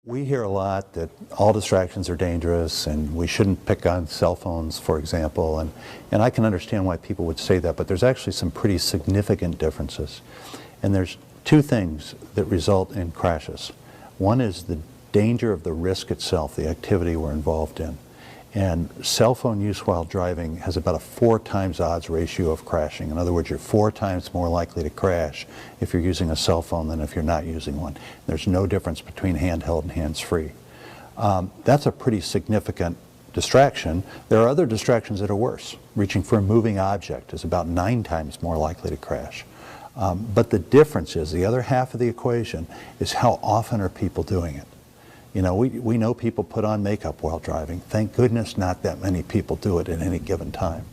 We hear a lot that all distractions are dangerous and we shouldn't pick on cell phones, for example, and I can understand why people would say that, but there's actually some pretty significant differences. And there's two things that result in crashes. One is the danger of the risk itself, the activity we're involved in. And cell phone use while driving has about a 4 times odds ratio of crashing. In other words, you're 4 times more likely to crash if you're using a cell phone than if you're not using one. There's no difference between handheld and hands-free. That's a pretty significant distraction. There are other distractions that are worse. Reaching for a moving object is about 9 times more likely to crash. But the difference is, the other half of the equation is how often are people doing it. You know, we know people put on makeup while driving. Thank goodness not that many people do it at any given time.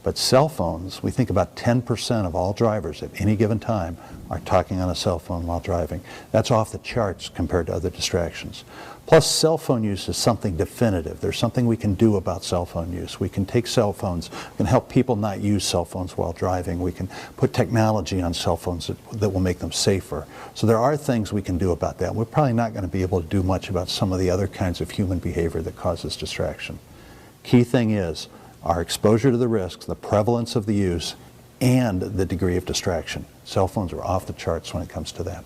But cell phones, we think about 10% of all drivers at any given time are talking on a cell phone while driving. That's off the charts compared to other distractions. Plus, cell phone use is something definitive. There's something we can do about cell phone use. We can take cell phones, we can help people not use cell phones while driving. We can put technology on cell phones that will make them safer. So there are things we can do about that. We're probably not going to be able to do much about some of the other kinds of human behavior that causes distraction. Key thing is our exposure to the risks, the prevalence of the use, and the degree of distraction. Cell phones are off the charts when it comes to that.